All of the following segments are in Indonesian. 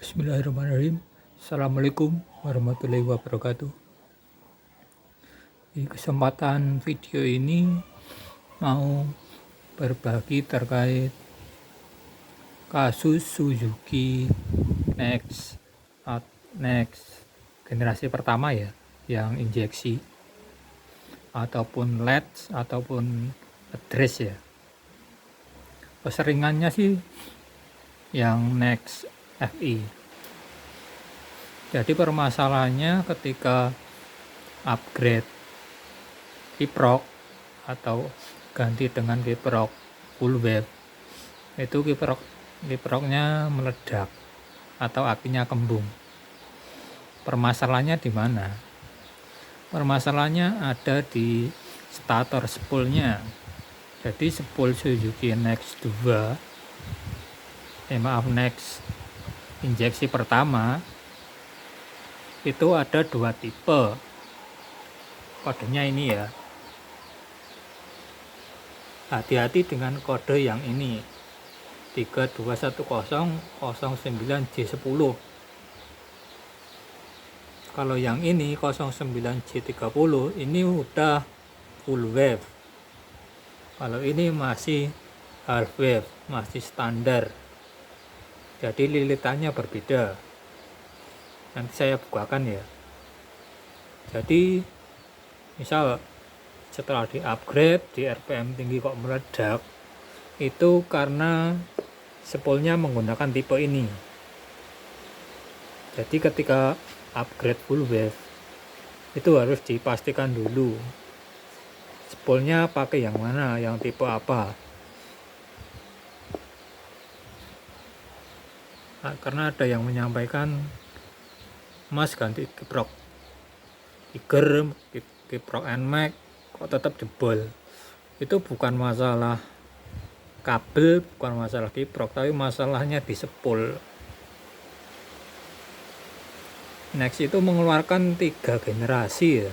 Bismillahirrahmanirrahim. Assalamualaikum warahmatullahi wabarakatuh. Di kesempatan video ini mau berbagi terkait kasus Suzuki Next generasi pertama ya, yang injeksi ataupun LED ataupun address ya. Keseringannya sih yang Next FI. Jadi permasalahannya ketika upgrade kiprok atau ganti dengan kiprok full wave, itu kiproknya meledak atau apinya kembung. Permasalahannya di mana? Permasalahannya ada di stator spoolnya. Jadi spool Suzuki Next 2 Next injeksi pertama itu ada dua tipe. Kodenya ini ya, hati-hati dengan kode yang ini 3210009J10. Kalau yang ini 09J30 ini udah full wave. Kalau ini masih half wave, masih standar. Jadi lilitannya berbeda. Nanti saya bukakan ya. Jadi misal setelah di upgrade di RPM tinggi kok meledak, itu karena spoolnya menggunakan tipe ini. Jadi ketika upgrade full wave itu harus dipastikan dulu spoolnya pakai yang mana, yang tipe apa. Nah, karena ada yang menyampaikan, Mas ganti kiprok Tiger, kiprok NMAX kok tetap jebol. Itu bukan masalah kabel, bukan masalah kiprok, tapi masalahnya di spool. Next itu mengeluarkan 3 generasi ya.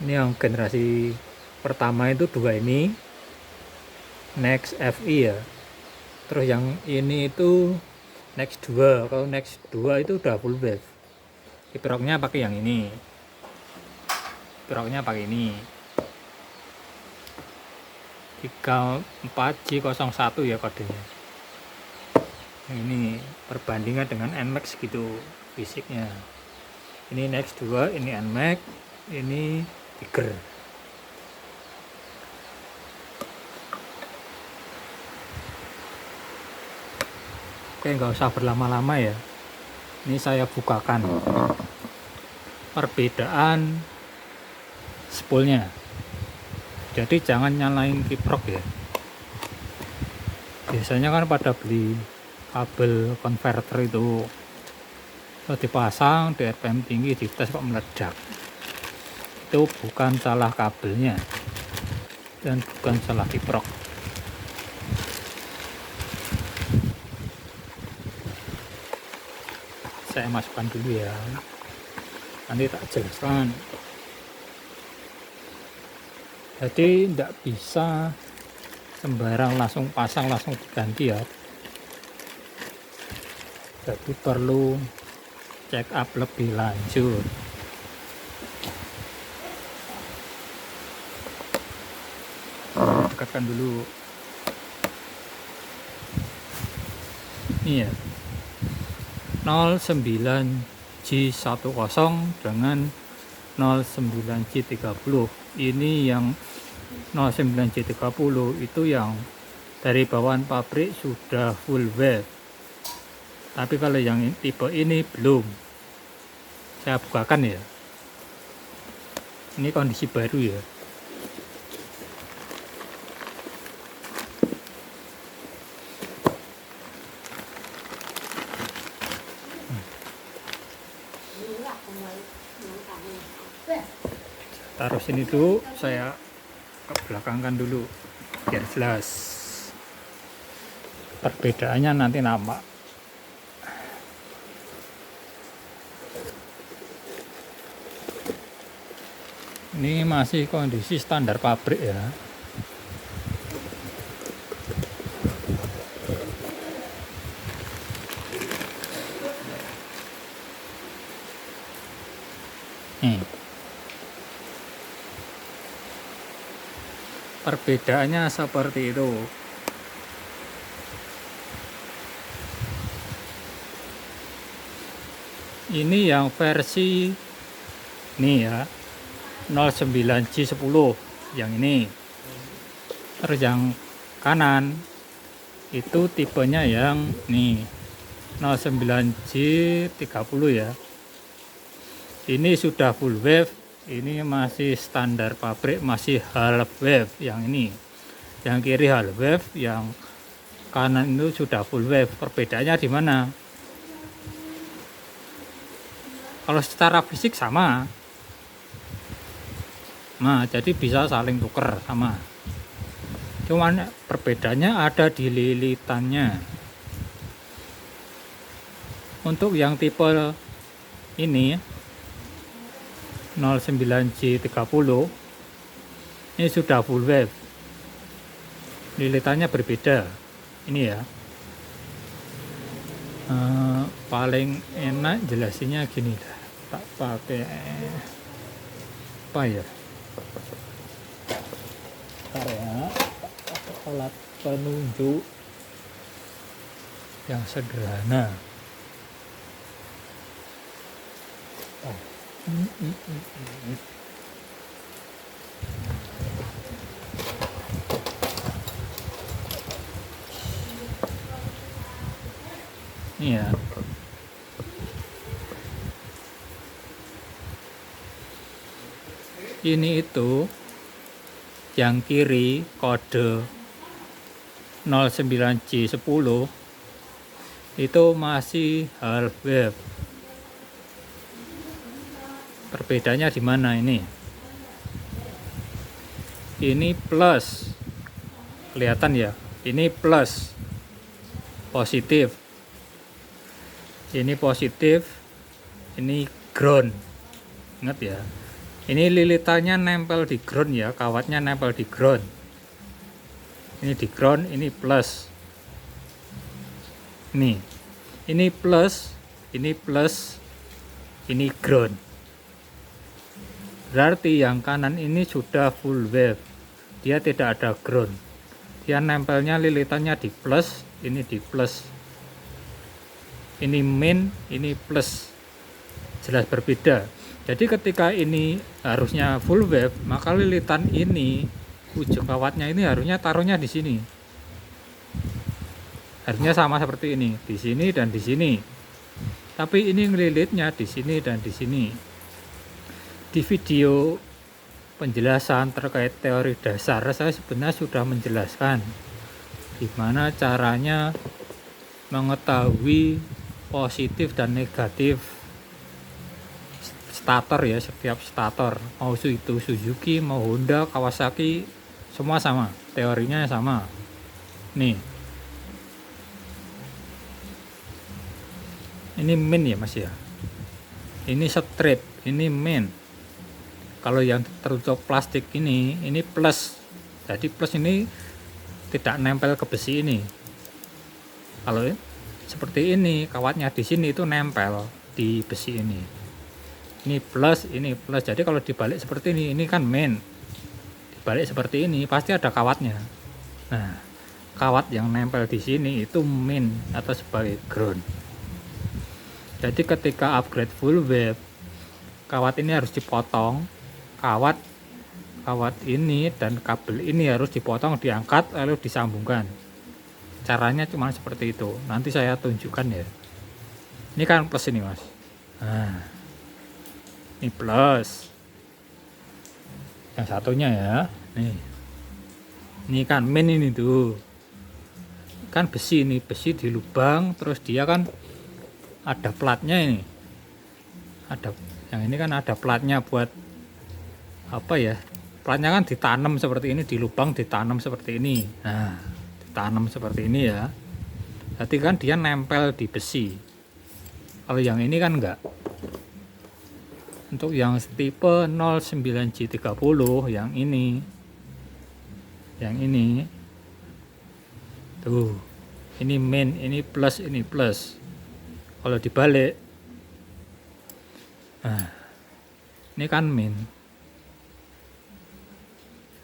Ini yang generasi pertama itu 2 ini Next FI ya. Terus yang ini itu Next 2. Kalau Next 2 itu udah full wave. Kiproknya pakai yang ini. Kiproknya pakai ini. 34J01 ya kodenya. Ini perbandingan dengan NMAX gitu fisiknya. Ini Next 2, ini NMAX, ini Tiger. Oke, nggak usah berlama-lama ya. Ini saya bukakan perbedaan spoolnya. Jadi jangan nyalain kiprok ya. Biasanya kan pada beli kabel converter itu dipasang di RPM tinggi, dites kok meledak. Itu bukan salah kabelnya dan bukan salah kiprok. Saya masukkan dulu ya, nanti tak jelaskan. Jadi tidak bisa sembarang langsung pasang langsung diganti ya. Jadi perlu check up lebih lanjut. Dekatkan dulu. Ini ya, 09J10 dengan 09J30. Ini yang 09J30 itu yang dari bawaan pabrik sudah full wave. Tapi kalau yang tipe ini belum. Saya bukakan ya. Ini kondisi baru ya. Taruh sini dulu, saya ke belakangkan dulu biar jelas. Perbedaannya nanti nampak. Ini masih kondisi standar pabrik ya. Nih, perbedaannya seperti itu. Ini yang versi nih ya, 09J10 yang ini. Terus yang kanan itu tipenya yang nih 09J30 ya. Ini sudah full wave, ini masih standar pabrik, masih half wave yang ini. Yang kiri half wave, yang kanan itu sudah full wave. Perbedaannya di mana? Kalau secara fisik sama. Nah, jadi bisa saling tuker sama. Cuman perbedaannya ada di lilitannya. Untuk yang tipe ini 09J30 ini sudah full wave. Lilitannya berbeda. Ini ya. Paling enak jelasinnya gini dah. Tak pakai apa ya? Alat penunjuk yang sederhana. Ini ya. Ini itu yang kiri kode 09J10 itu masih half wave. Perbedaannya di mana ini? Ini plus, kelihatan ya? Ini plus, positif. Ini positif, ini ground. Ingat ya? Ini lilitannya nempel di ground ya, kawatnya nempel di ground. Ini di ground, ini plus. Ini plus, ini ground. Berarti yang kanan ini sudah full wave. Dia tidak ada ground. Dia nempelnya lilitannya di plus, ini di plus. Ini min, ini plus. Jelas berbeda. Jadi ketika ini harusnya full wave, maka lilitan ini, ujung kawatnya ini harusnya taruhnya di sini. Harusnya sama seperti ini, di sini dan di sini. Tapi ini ngelilitnya di sini dan di sini. Di video penjelasan terkait teori dasar, saya sebenarnya sudah menjelaskan gimana caranya mengetahui positif dan negatif stator ya, setiap stator, mau itu Suzuki, mau Honda, Kawasaki, semua sama, teorinya sama. Nih, ini min ya mas ya, ini strip, ini min. Kalau yang tertutup plastik ini plus, jadi plus ini tidak nempel ke besi ini. Kalau seperti ini, kawatnya di sini itu nempel di besi ini. Ini plus, jadi kalau dibalik seperti ini kan min. Dibalik seperti ini pasti ada kawatnya. Nah, kawat yang nempel di sini itu min atau sebagai ground. Jadi ketika upgrade full wave, kawat ini harus dipotong. Kawat ini dan kabel ini harus dipotong, diangkat lalu disambungkan. Caranya cuma seperti itu. Nanti saya tunjukkan ya. Ini kan plus ini mas. Nah, ini plus, yang satunya ya, nih, ini kan min ini tuh, kan besi ini, besi di lubang, terus dia kan ada platnya ini, ada, yang ini kan ada platnya buat apa ya? Platnya kan ditanam seperti ini, di lubang ditanam seperti ini, nah, ditanam seperti ini ya. Berarti kan dia nempel di besi. Kalau yang ini kan enggak. Untuk yang tipe 09J30 yang ini tuh, ini min, ini plus. Kalau dibalik, nah, Ini kan min.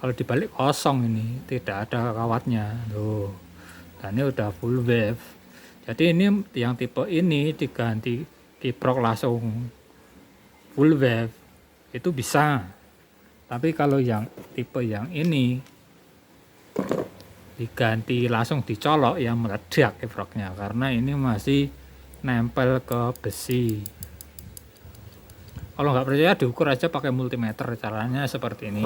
Kalau dibalik kosong, ini tidak ada kawatnya tuh. Dan ini udah full wave. Jadi ini yang tipe ini diganti kiprok langsung full wave itu bisa. Tapi kalau yang tipe yang ini diganti langsung dicolok, yang meledak kiproknya, karena ini masih nempel ke besi. Kalau nggak percaya diukur aja pakai multimeter, caranya seperti ini.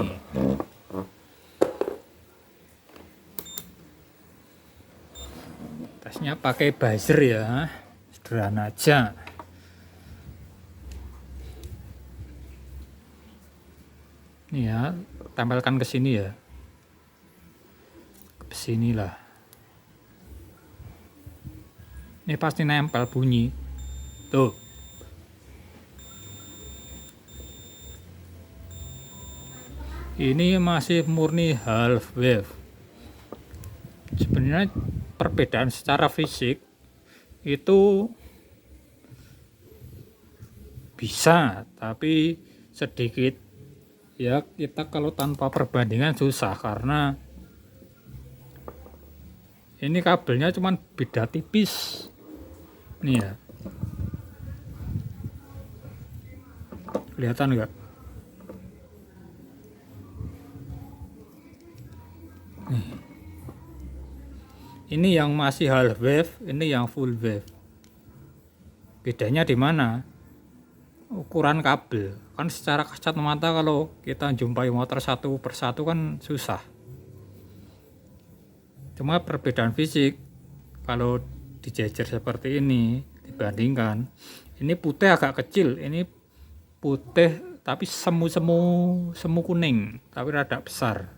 Tesnya pakai buzzer ya, sederhana aja. Ini ya, tempelkan ke sini ya, ke sini lah. Ini pasti nempel bunyi, tuh. Ini masih murni half wave. Sebenarnya perbedaan secara fisik itu bisa, tapi sedikit ya. Kita kalau tanpa perbandingan susah, karena ini kabelnya cuman beda tipis nih ya, kelihatan enggak? Nih. Ini yang masih half wave, ini yang full wave. Bedanya di mana? Ukuran kabel. Kan secara kasat mata kalau kita jumpai motor satu persatu kan susah. Cuma perbedaan fisik, kalau dijejer seperti ini dibandingkan, ini putih agak kecil, ini putih tapi semu kuning, tapi rada besar.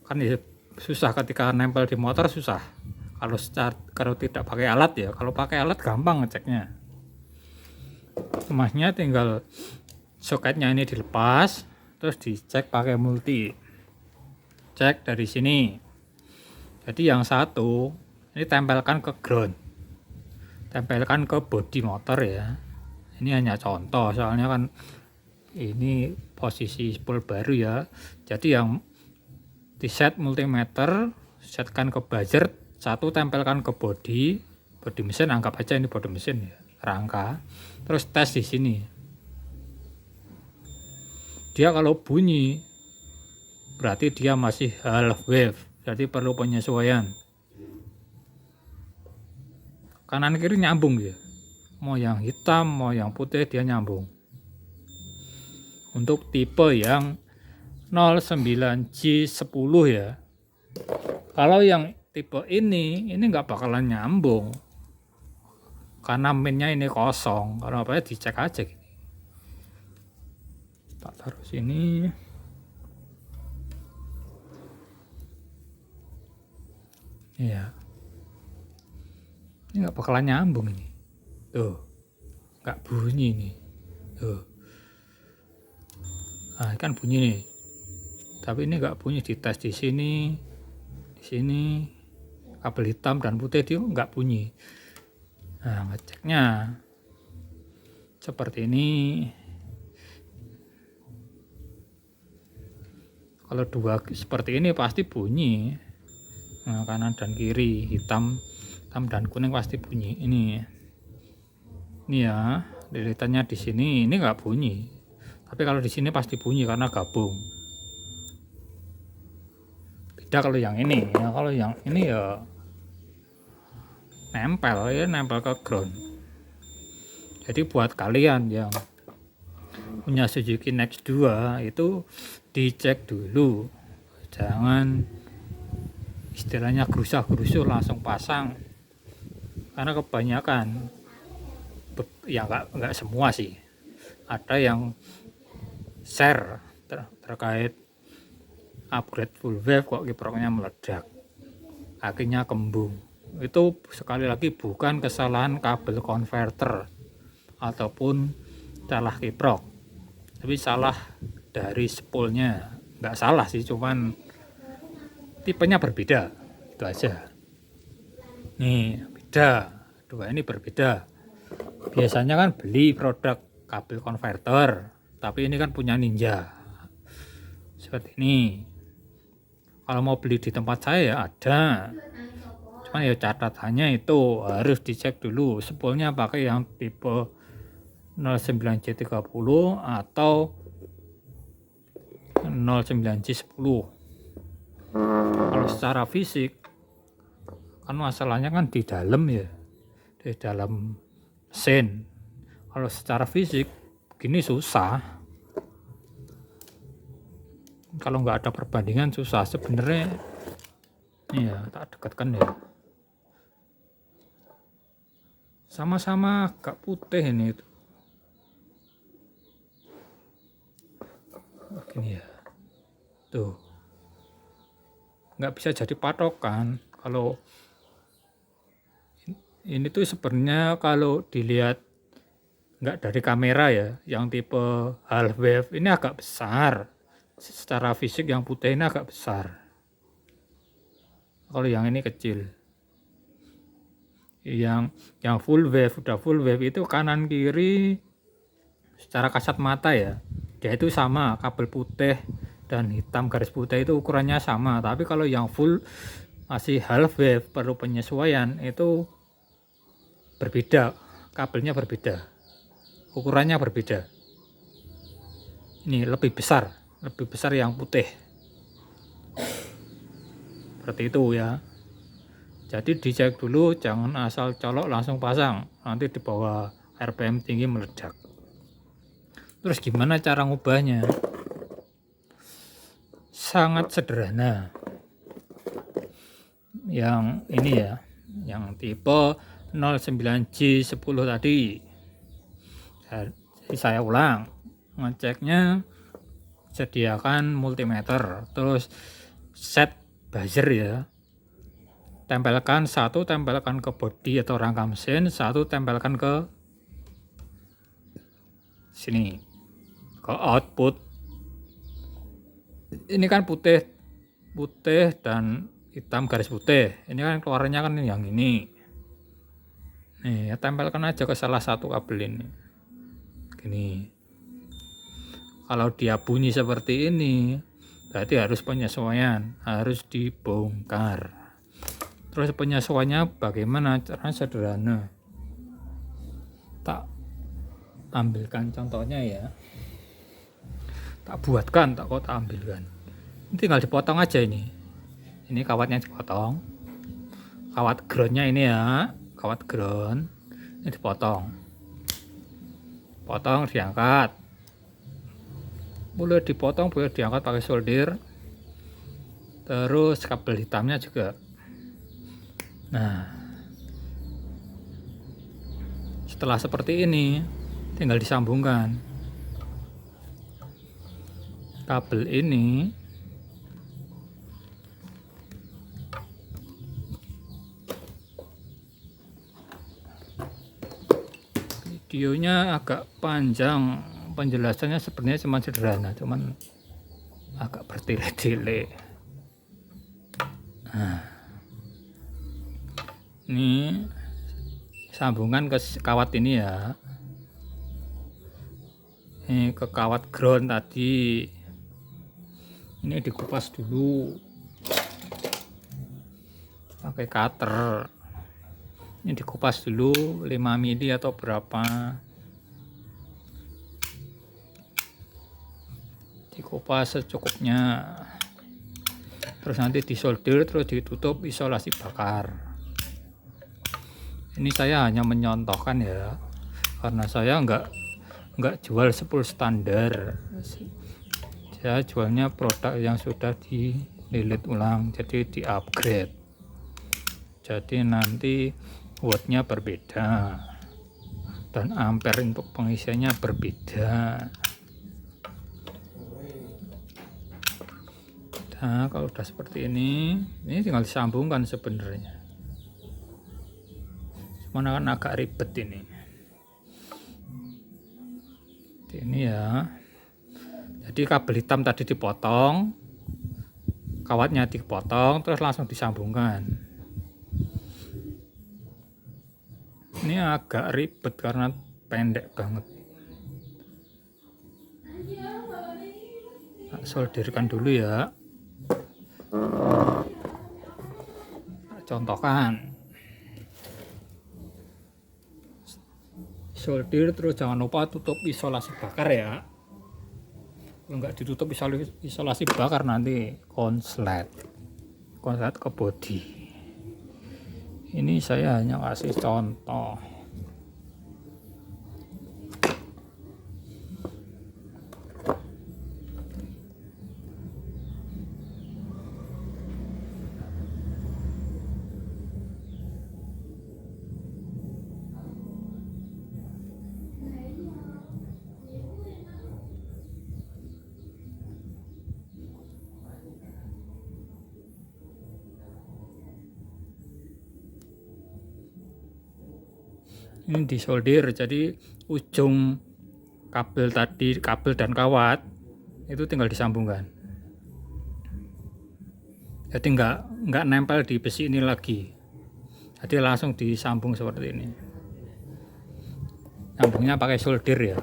Kan ya susah ketika nempel di motor, susah kalau tidak pakai alat ya. Kalau pakai alat gampang ngeceknya. Emasnya tinggal soketnya ini dilepas, terus dicek pakai multi. Cek dari sini. Jadi yang satu ini tempelkan ke ground, tempelkan ke bodi motor ya. Ini hanya contoh, soalnya kan ini posisi spool baru ya. Jadi yang di set multimeter, setkan ke buzzer, satu tempelkan ke bodi mesin, anggap aja ini bodi mesin ya, rangka. Terus tes di sini. Dia kalau bunyi berarti dia masih half wave, jadi perlu penyesuaian. Kanan kiri nyambung ya, mau yang hitam mau yang putih dia nyambung. Untuk tipe yang 09J10 ya, kalau yang tipe ini nggak bakalan nyambung karena minnya ini kosong. Kalau apa ya dicek aja gini. Tak taruh sini. Ya, ini nggak bakalan nyambung ini. Tuh, nggak bunyi nih. Tuh, nah kan bunyi nih. Tapi ini nggak bunyi. Dites di sini, kabel hitam dan putih dia nggak bunyi. Nah, ngeceknya seperti ini. Kalau dua seperti ini pasti bunyi. Nah, kanan dan kiri, hitam dan kuning pasti bunyi. Ini ya, lilitannya di sini ini nggak bunyi. Tapi kalau di sini pasti bunyi karena gabung. Beda kalau yang ini ya. Kalau yang ini ya nempel ke ground. Jadi buat kalian yang punya Suzuki Next 2 itu dicek dulu, jangan istilahnya gerusah-gerusuh langsung pasang, karena kebanyakan ya nggak semua sih, ada yang share terkait upgrade full wave kok kiproknya meledak, akhirnya kembung. Itu sekali lagi bukan kesalahan kabel konverter ataupun salah kiprok, tapi salah dari spoolnya. Nggak salah sih, cuman tipenya berbeda, itu aja. Nih beda, dua ini berbeda. Biasanya kan beli produk kabel konverter tapi ini kan punya Ninja seperti ini. Kalau mau beli di tempat saya ya ada, cuman ya catatannya itu harus dicek dulu spoolnya pakai yang tipe 09J30 atau 09J10. Kalau secara fisik kan masalahnya kan di dalam ya, di dalam mesin. Kalau secara fisik gini susah, kalau nggak ada perbandingan susah sebenarnya. Iya, tak dekatkan ya, sama-sama agak putih ini itu gini ya, tuh nggak bisa jadi patokan. Kalau ini tuh sebenarnya kalau dilihat nggak dari kamera ya, yang tipe half wave ini agak besar secara fisik, yang putih ini agak besar, kalau yang ini kecil. Yang full wave, udah full wave itu kanan kiri secara kasat mata ya, dia itu sama, kabel putih dan hitam garis putih itu ukurannya sama. Tapi kalau yang full masih half wave perlu penyesuaian, itu berbeda, kabelnya berbeda, ukurannya berbeda. Ini lebih besar yang putih seperti itu ya. Jadi dicek dulu, jangan asal colok langsung pasang, nanti di bawah RPM tinggi meledak. Terus gimana cara ngubahnya? Sangat sederhana. Yang ini ya, yang tipe 09J10 tadi. Jadi saya ulang, ngeceknya sediakan multimeter, terus set buzzer ya. Tempelkan satu, tempelkan ke bodi atau rangka mesin, satu tempelkan ke sini, ke output. Ini kan putih dan hitam garis putih, ini kan keluarnya kan yang ini nih ya. Tempelkan aja ke salah satu kabel ini gini. Kalau dia bunyi seperti ini berarti harus penyesuaian, harus dibongkar. Terus penyesuaiannya bagaimana? Caranya sederhana, tak ambilkan contohnya ya, tak ambilkan. Ini tinggal dipotong aja ini kawatnya dipotong, kawat groundnya ini ya, kawat ground ini dipotong, diangkat, boleh dipotong, boleh diangkat pakai solder. Terus kabel hitamnya juga. Nah, setelah seperti ini tinggal disambungkan kabel ini. Videonya agak panjang, penjelasannya sebenarnya cuma sederhana, cuman agak bertele-tele. Nah, ini sambungan ke kawat ini ya, ini ke kawat ground tadi. Ini dikupas dulu pakai cutter, ini dikupas dulu 5 mili atau berapa, dikupas secukupnya. Terus nanti disolder, terus ditutup isolasi bakar. Ini saya hanya menyontohkan ya, karena saya nggak jual spool standar, saya jualnya produk yang sudah dililit ulang, jadi di upgrade. Jadi nanti wattnya berbeda dan ampere untuk pengisiannya berbeda. Nah, kalau udah seperti ini tinggal disambungkan sebenarnya. Mana kan agak ribet ini ya. Jadi kabel hitam tadi dipotong, kawatnya dipotong, terus langsung disambungkan. Ini agak ribet karena pendek banget. solderkan dulu ya. Contohkan solder, terus jangan lupa tutup isolasi bakar ya. Kalau nggak ditutup isolasi bakar nanti konslet ke bodi. Ini saya hanya kasih contoh. Ini disolder, jadi ujung kabel tadi, kabel dan kawat itu tinggal disambungkan. Jadi nggak nempel di besi ini lagi. Jadi langsung disambung seperti ini. Sambungnya pakai solder ya.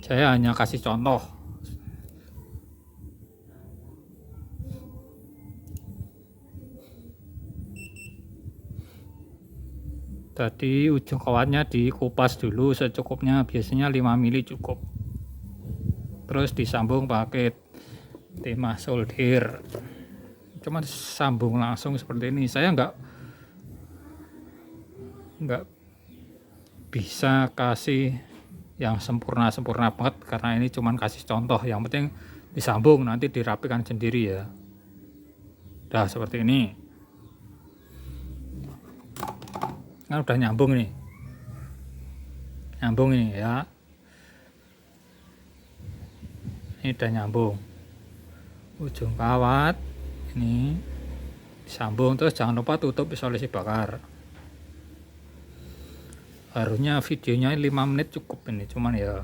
Saya hanya kasih contoh. Tadi ujung kawatnya dikupas dulu secukupnya, biasanya 5 mili cukup. Terus disambung pakai timah solder. Cuma sambung langsung seperti ini. Saya nggak bisa kasih yang sempurna banget karena ini cuman kasih contoh. Yang penting disambung, nanti dirapikan sendiri ya. Udah seperti ini. Kan udah nyambung nih, nyambung ini ya, ini udah nyambung ujung kawat ini disambung. Terus jangan lupa tutup isolasi bakar. Harusnya videonya 5 menit cukup ini, cuman ya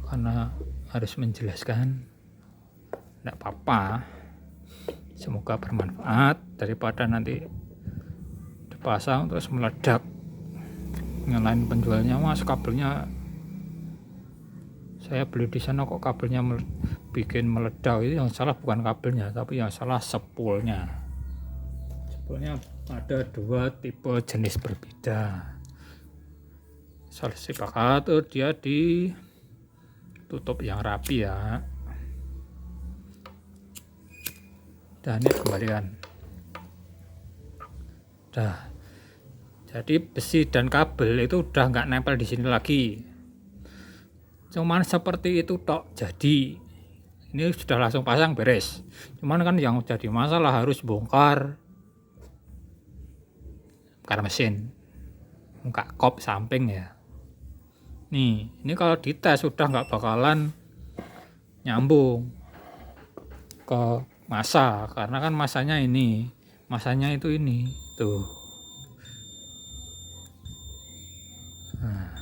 karena harus menjelaskan tidak apa-apa. Semoga bermanfaat daripada nanti pasang terus meledak, nyalain penjualnya, mas kabelnya saya beli di sana kok kabelnya bikin meledak. Itu yang salah bukan kabelnya, tapi yang salah spoolnya. Spoolnya ada 2 tipe jenis berbeda. Isolasi bakar tuh dia ditutup yang rapi ya. Dan ini kembalikan. Dah. Jadi besi dan kabel itu udah nggak nempel di sini lagi. Cuman seperti itu tok jadi. Ini sudah langsung pasang beres. Cuman kan yang jadi masalah harus bongkar mesin, buka kop samping ya. Nih, ini kalau dites sudah nggak bakalan nyambung ke masa, karena kan masanya itu ini tuh. Nah,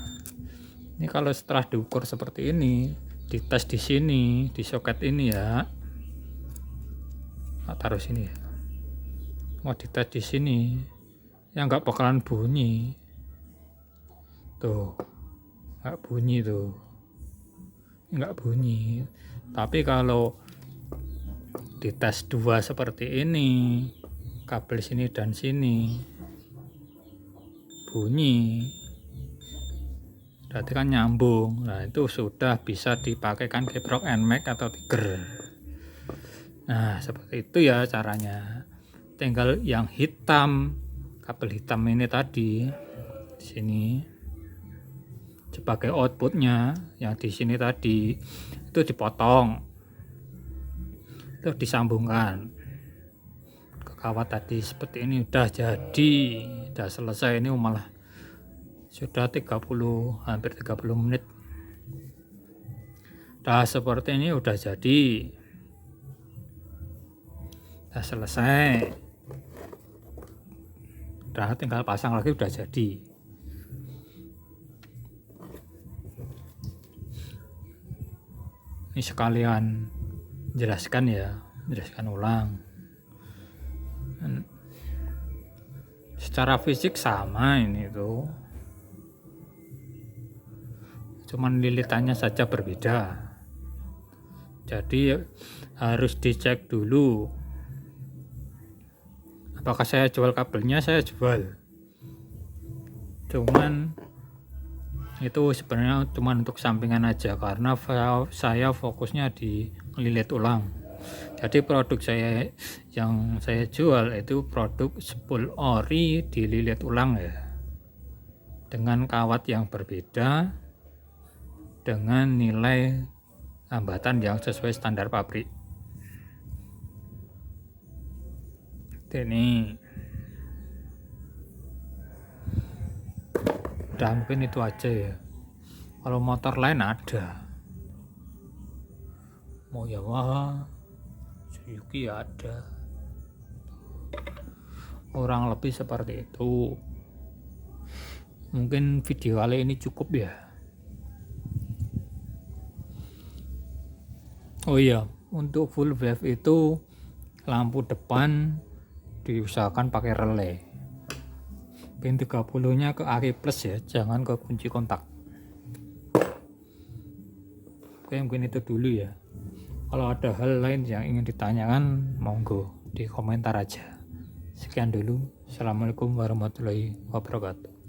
ini kalau setelah diukur seperti ini, dites di sini, di soket ini ya, taruh sini ya, mau dites di sini, ya nggak bakalan bunyi, tuh, nggak bunyi tuh, nggak bunyi. Tapi kalau dites 2 seperti ini, kabel sini dan sini, bunyi. Berarti kan nyambung. Nah itu sudah bisa dipakaikan geprok NMAX atau Tiger. Nah seperti itu ya caranya. Tinggal yang hitam, kabel hitam ini tadi di sini sebagai outputnya, yang di sini tadi itu dipotong, terus disambungkan ke kawat tadi seperti ini. Udah jadi, udah selesai. Ini malah sudah hampir 30 menit. Nah seperti ini udah jadi, udah selesai, udah tinggal pasang lagi, udah jadi. Ini sekalian jelaskan ya, jelaskan ulang. Secara fisik sama ini tuh. cuman lilitannya saja berbeda. Jadi harus dicek dulu apakah saya jual kabelnya. Saya jual, cuman itu sebenarnya cuman untuk sampingan aja karena saya fokusnya di lilit ulang. Jadi produk saya yang saya jual itu produk spool ori dililit ulang ya, dengan kawat yang berbeda, dengan nilai hambatan yang sesuai standar pabrik. Ini udah, mungkin itu aja ya. Kalau motor lain ada, mau Yamaha, Suzuki ada, kurang lebih seperti itu. Mungkin video kali ini cukup ya. Oh iya, untuk full wave itu lampu depan diusahakan pakai relay. Pin 30 nya ke aki plus ya, jangan ke kunci kontak. Oke, mungkin itu dulu ya. Kalau ada hal lain yang ingin ditanyakan, monggo di komentar aja. Sekian dulu. Assalamualaikum warahmatullahi wabarakatuh.